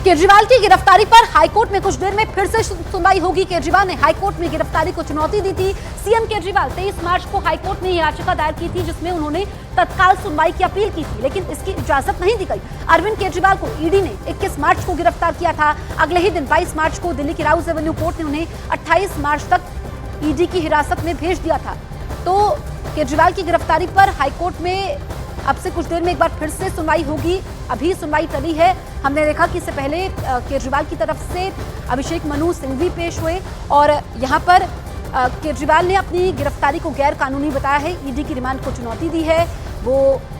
केजरीवाल की गिरफ्तारी पर हाईकोर्ट में कुछ देर में फिर से सुनवाई होगी। केजरीवाल ने हाईकोर्ट में गिरफ्तारी को चुनौती दी थी। सीएम केजरीवाल 23 मार्च को हाईकोर्ट में याचिका दायर की थी जिसमें उन्होंने तत्काल सुनवाई की अपील की थी, लेकिन इसकी इजाजत नहीं दी गई। अरविंद केजरीवाल को ईडी ने 21 मार्च को गिरफ्तार किया था। अगले ही दिन 22 मार्च को दिल्ली की राउज एवेन्यू कोर्ट ने उन्हें 28 मार्च तक ईडी की हिरासत में भेज दिया था। तो केजरीवाल की गिरफ्तारी पर हाईकोर्ट में अब से कुछ देर में एक बार फिर से सुनवाई होगी। अभी सुनवाई टली है। हमने देखा कि इससे पहले केजरीवाल की तरफ से अभिषेक मनु सिंघवी पेश हुए और यहाँ पर केजरीवाल ने अपनी गिरफ्तारी को गैर कानूनी बताया है। ईडी की रिमांड को चुनौती दी है। वो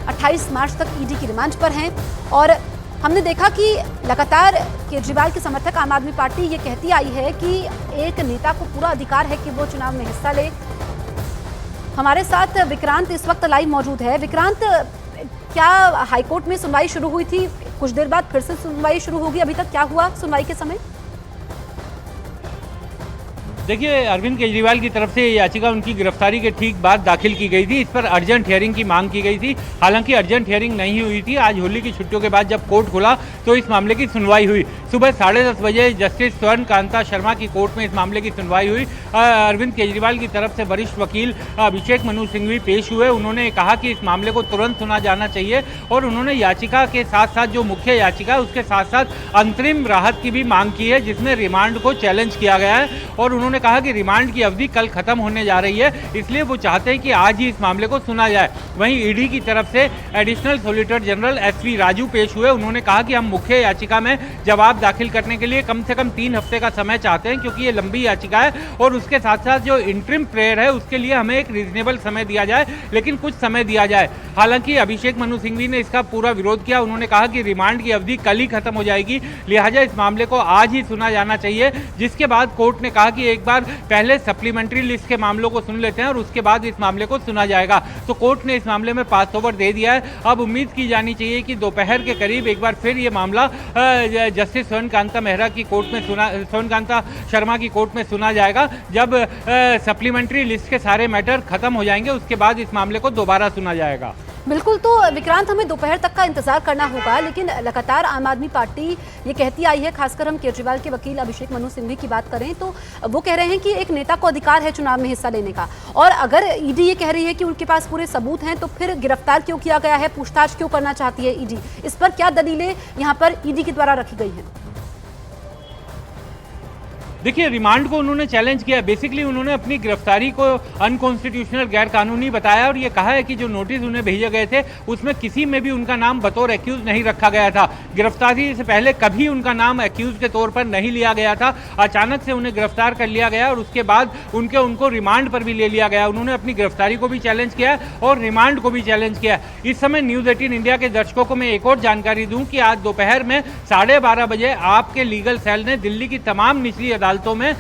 28 मार्च तक ईडी की रिमांड पर हैं और हमने देखा कि लगातार केजरीवाल के समर्थक आम आदमी पार्टी ये कहती आई है कि एक नेता को पूरा अधिकार है कि वो चुनाव में हिस्सा ले। हमारे साथ विक्रांत इस वक्त लाइव मौजूद है। विक्रांत, क्या हाईकोर्ट में सुनवाई शुरू हुई थी, कुछ देर बाद फिर से सुनवाई शुरू होगी, अभी तक क्या हुआ सुनवाई के समय? देखिए, अरविंद केजरीवाल की तरफ से याचिका उनकी गिरफ्तारी के ठीक बाद दाखिल की गई थी। इस पर अर्जेंट हियरिंग की मांग की गई थी। हालांकि अर्जेंट हियरिंग नहीं हुई थी। आज होली की छुट्टियों के बाद जब कोर्ट खुला तो इस मामले की सुनवाई हुई। सुबह 10:30 बजे जस्टिस स्वर्ण कांता शर्मा की कोर्ट में इस मामले की सुनवाई हुई। अरविंद केजरीवाल की तरफ से वरिष्ठ वकील अभिषेक मनु सिंघवी पेश हुए। उन्होंने कहा कि इस मामले को तुरंत सुना जाना चाहिए और उन्होंने याचिका के साथ साथ जो मुख्य याचिका है उसके साथ साथ अंतरिम राहत की भी मांग की है, जिसमें रिमांड को चैलेंज किया गया है। और उन्होंने कहा कि रिमांड की अवधि कल खत्म होने जा रही है, इसलिए वो चाहते हैं कि आज ही इस मामले को सुना जाए। वहीं ईडी की तरफ से additional solicitor general SV Raju पेश हुए। उन्होंने कहा कि हम मुख्य याचिका में जवाब दाखिल करने के लिए कम से कम 3 हफ्ते का समय चाहते हैं, क्योंकि ये लंबी याचिका है और उसके साथ साथ जो इंटरिम प्रेयर है उसके लिए हमें एक रीजनेबल समय दिया जाए, लेकिन कुछ समय दिया जाए। हालांकि अभिषेक मनु सिंघवी ने इसका पूरा विरोध किया। उन्होंने कहा कि रिमांड की अवधि कल ही खत्म हो जाएगी, लिहाजा इस मामले को आज ही सुना जाना चाहिए। जिसके बाद कोर्ट ने कहा कि एक बार पहले सप्लीमेंट्री लिस्ट के मामलों को सुन लेते हैं और उसके बाद इस मामले को सुना जाएगा। तो कोर्ट ने इस मामले में पास ओवर दे दिया है। अब उम्मीद की जानी चाहिए कि दोपहर के करीब एक बार फिर ये मामला जस्टिस स्वर्ण कांता शर्मा की कोर्ट में सुना जाएगा। जब सप्लीमेंट्री लिस्ट के सारे मैटर खत्म हो जाएंगे उसके बाद इस मामले को दोबारा सुना जाएगा। बिल्कुल, तो विक्रांत हमें दोपहर तक का इंतजार करना होगा, लेकिन लगातार आम आदमी पार्टी ये कहती आई है, खासकर हम केजरीवाल के वकील अभिषेक मनु सिंघवी की बात करें तो वो कह रहे हैं कि एक नेता को अधिकार है चुनाव में हिस्सा लेने का, और अगर ईडी ये कह रही है कि उनके पास पूरे सबूत हैं तो फिर गिरफ्तार क्यों किया गया है, पूछताछ क्यों करना चाहती है ईडी? इस पर क्या दलीलें यहाँ पर ईडी के द्वारा रखी गई हैं? देखिए, रिमांड को उन्होंने चैलेंज किया। बेसिकली उन्होंने अपनी गिरफ्तारी को अनकॉन्स्टिट्यूशनल, गैर कानूनी बताया और ये कहा है कि जो नोटिस उन्हें भेजे गए थे उसमें किसी में भी उनका नाम बतौर एक्यूज नहीं रखा गया था। गिरफ्तारी से पहले कभी उनका नाम एक्यूज के तौर पर नहीं लिया गया था। अचानक से उन्हें गिरफ्तार कर लिया गया और उसके बाद उनको रिमांड पर भी ले लिया गया। उन्होंने अपनी गिरफ्तारी को भी चैलेंज किया और रिमांड को भी चैलेंज किया। इस समय न्यूज़ 18 इंडिया के दर्शकों को मैं एक और जानकारी दूं कि आज दोपहर में 12:30 बजे आपके लीगल सेल ने दिल्ली की तमाम निचली अदालतों में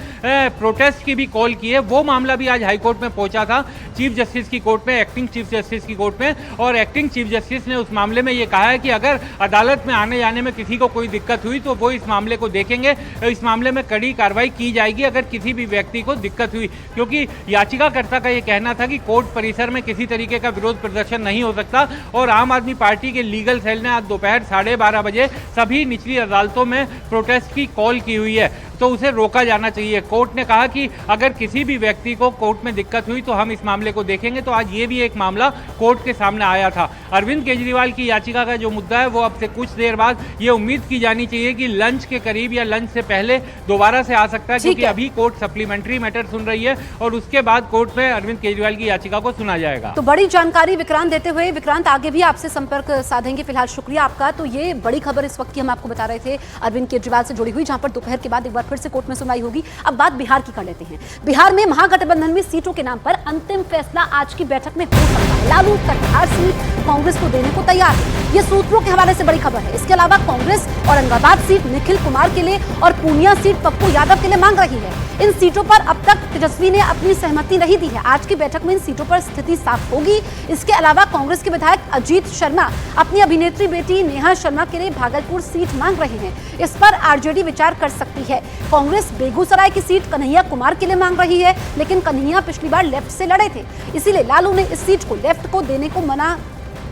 प्रोटेस्ट की भी कॉल की है। वो मामला भी आज हाईकोर्ट में पहुंचा था, चीफ जस्टिस की कोर्ट में, एक्टिंग चीफ जस्टिस की कोर्ट में, और एक्टिंग चीफ जस्टिस ने उस मामले में ये कहा है कि अगर अदालत में आने जाने में किसी को कोई दिक्कत हुई तो वो इस मामले को देखेंगे। इस मामले में कड़ी कार्रवाई की जाएगी अगर किसी भी व्यक्ति को दिक्कत हुई, क्योंकि याचिकाकर्ता का ये कहना था कि कोर्ट परिसर में किसी तरीके का विरोध प्रदर्शन नहीं हो सकता। और आम आदमी पार्टी के लीगल सेल ने आज दोपहर 12:30 बजे सभी निचली अदालतों में प्रोटेस्ट की कॉल की हुई है, तो उसे रोका जाना चाहिए। कोर्ट ने कहा कि अगर किसी भी व्यक्ति को कोर्ट में दिक्कत हुई तो हम इस मामले को देखेंगे। तो आज ये भी एक मामला कोर्ट के सामने आया था। अरविंद केजरीवाल की याचिका का जो मुद्दा है वो अब से कुछ देर बाद ये उम्मीद की जानी चाहिए कि लंच के करीब या लंच से पहले दोबारा से आ सकता है, क्योंकि अभी कोर्ट सप्लीमेंट्री मैटर सुन रही है और उसके बाद कोर्ट में अरविंद केजरीवाल की याचिका को सुना जाएगा। तो बड़ी जानकारी विक्रांत देते हुए, विक्रांत आगे भी आपसे संपर्क साधेंगे। फिलहाल शुक्रिया आपका। तो ये बड़ी खबर इस वक्त की हम आपको बता रहे थे अरविंद केजरीवाल से जुड़ी हुई, जहां पर दोपहर के बाद एक बार फिर से कोर्ट में सुनवाई होगी। अब बात बिहार की कर लेते हैं। बिहार में महागठबंधन में सीटों के नाम पर अंतिम फैसला आज की बैठक में हो सकता है। लालू कटिहार सीट कांग्रेस को देने को तैयार है, ये सूत्रों के हवाले से बड़ी खबर है। इसके अलावा कांग्रेस औरंगाबाद सीट निखिल कुमार के लिए और पूर्णिया सीट पप्पू यादव के लिए मांग रही है। इन सीटों पर अब तक तेजस्वी ने अपनी सहमति नहीं दी है। आज की बैठक में इन सीटों पर स्थिति साफ होगी। इसके अलावा कांग्रेस के विधायक अजीत शर्मा अपनी अभिनेत्री बेटी नेहा शर्मा के लिए भागलपुर सीट मांग रहे हैं। इस पर आरजेडी विचार कर सकती है। कांग्रेस बेगूसराय की सीट कन्हैया कुमार के लिए मांग रही है, लेकिन कन्हैया पिछली बार लेफ्ट से लड़े थे, इसीलिए लालू ने इस सीट को लेफ्ट को देने को मना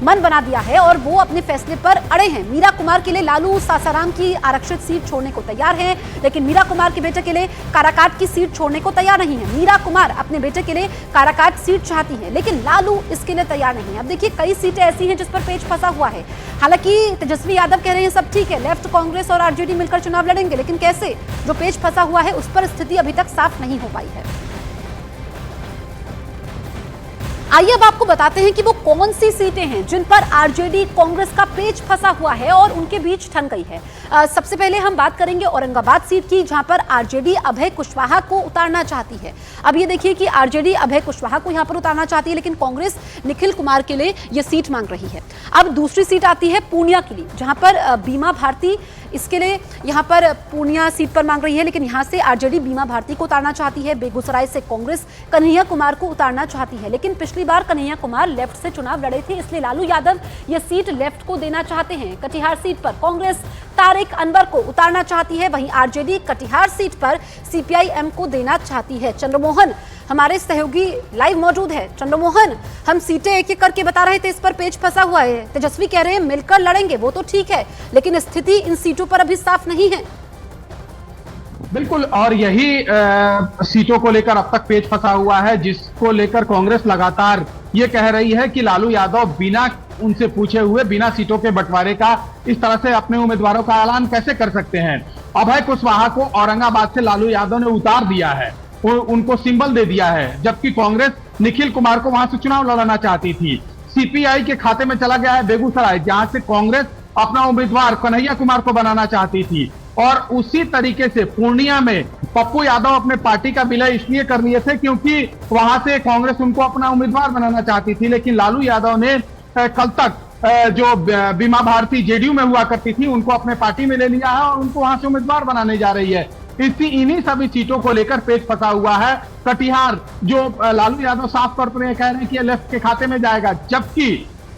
मन बना दिया है और वो अपने फैसले पर अड़े हैं। मीरा कुमार के लिए लालू सासाराम की आरक्षित सीट छोड़ने को तैयार है, लेकिन मीरा कुमार के बेटे के लिए काराकाट की सीट छोड़ने को तैयार नहीं है। मीरा कुमार अपने बेटे के लिए काराकाट सीट चाहती है, लेकिन लालू इसके लिए तैयार नहीं है। अब देखिए, कई सीटें ऐसी हैं जिस पर पेच फंसा हुआ है। हालांकि तेजस्वी यादव कह रहे हैं सब ठीक है, लेफ्ट कांग्रेस और आरजेडी मिलकर चुनाव लड़ेंगे, लेकिन कैसे? जो पेच फंसा हुआ है उस पर स्थिति अभी तक साफ नहीं हो पाई है। आइए अब आपको बताते हैं कि वो कौन सी सीटें हैं जिन पर आरजेडी कांग्रेस का पेच फंसा हुआ है और उनके बीच ठन गई है। सबसे पहले हम बात करेंगे औरंगाबाद सीट की, जहां पर आरजेडी अभय कुशवाहा को उतारना चाहती है। अब ये देखिए कि आरजेडी अभय कुशवाहा को यहां पर उतारना चाहती है, लेकिन कांग्रेस निखिल कुमार के लिए यह सीट मांग रही है। अब दूसरी सीट आती है पूर्णिया के लिए, जहां पर बीमा भारती इसके लिए यहां पर पूर्णिया सीट पर मांग रही है, लेकिन यहां से आरजेडी बीमा भारती को उतारना चाहती है। बेगूसराय से कांग्रेस कन्हैया कुमार को उतारना चाहती है, लेकिन पिछली बार कन्हैया कुमार लेफ्ट से चुनाव लड़े थे, इसलिए लालू यादव यह सीट लेफ्ट को देना चाहते हैं। कटिहार सीट पर कांग्रेस तारिक अनवर को उतारना चाहती है, वहीं आरजेडी कटिहार सीट पर सीपीआईएम को देना चाहती है। चंद्रमोहन हमारे सहयोगी लाइव मौजूद है। चंद्रमोहन, हम सीटें एक एक करके बता रहे थे, इस पर पेच फंसा हुआ है। तेजस्वी कह रहे हैं मिलकर लड़ेंगे, वो तो ठीक है, लेकिन स्थिति इन सीटों पर अभी साफ नहीं है। बिल्कुल, और यही सीटों को लेकर अब तक पेच फंसा हुआ है, जिसको लेकर कांग्रेस लगातार ये कह रही है कि लालू यादव बिना उनसे पूछे हुए, बिना सीटों के बंटवारे का इस तरह से अपने उम्मीदवारों का ऐलान कैसे कर सकते हैं। अभय कुशवाहा को औरंगाबाद से लालू यादव ने उतार दिया है, उनको सिंबल दे दिया है, जबकि कांग्रेस निखिल कुमार को वहां से चुनाव लड़ाना चाहती थी। सीपीआई के खाते में चला गया है बेगूसराय, जहां से कांग्रेस अपना उम्मीदवार कन्हैया कुमार को बनाना चाहती थी। और उसी तरीके से पूर्णिया में पप्पू यादव अपने पार्टी का विलय इसलिए कर लिए थे क्योंकि वहां से कांग्रेस उनको अपना उम्मीदवार बनाना चाहती थी, लेकिन लालू यादव ने कल तक जो बीमा भारती जेडीयू में हुआ करती थी उनको अपने पार्टी में ले लिया है और उनको वहां से उम्मीदवार बनाने जा रही है। इन्हीं सभी सीटों को लेकर पेच फंसा हुआ है। कटिहार, जो लालू यादव साफ तौर पर कह रहे हैं कि लेफ्ट के खाते में जाएगा, जबकि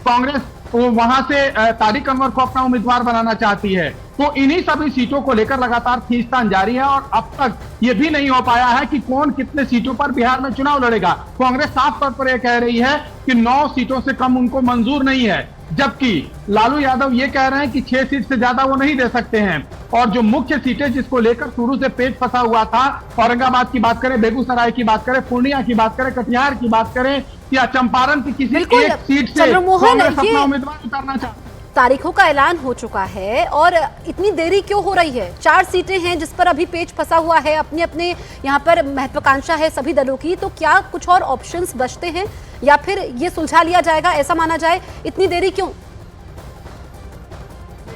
कांग्रेस वहां से तारिक अनवर को अपना उम्मीदवार बनाना चाहती है। तो इन्हीं सभी सीटों को लेकर लगातार खींचतान जारी है और अब तक ये भी नहीं हो पाया है कि कौन कितने सीटों पर बिहार में चुनाव लड़ेगा। कांग्रेस साफ तौर पर यह कह रही है कि 9 सीटों से कम उनको मंजूर नहीं है, जबकि लालू यादव ये कह रहे हैं कि 6 सीट से ज्यादा वो नहीं दे सकते हैं। और जो मुख्य सीटें जिसको लेकर शुरू से पेच फंसा हुआ था, औरंगाबाद की बात करें, बेगूसराय की बात करें, पूर्णिया की बात करें, कटिहार की बात करें या चंपारण की किसी एक सीट से कांग्रेस अपना उम्मीदवार उतारना चाहती है। तारीखों का ऐलान हो चुका है और इतनी देरी क्यों हो रही है? 4 सीटें हैं जिस पर अभी पेच फंसा हुआ है, अपने अपने यहाँ पर महत्वाकांक्षा है सभी दलों की, तो क्या कुछ और ऑप्शंस बचते हैं या फिर ये सुलझा लिया जाएगा, ऐसा माना जाए? इतनी देरी क्यों?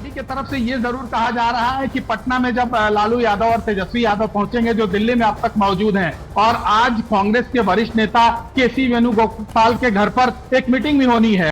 की तरफ से ये जरूर कहा जा रहा है कि पटना में जब लालू यादव और तेजस्वी यादव पहुंचेंगे, जो दिल्ली में अब तक मौजूद हैं, और आज कांग्रेस के वरिष्ठ नेता केसी वेणुगोपाल के घर पर एक मीटिंग भी होनी है।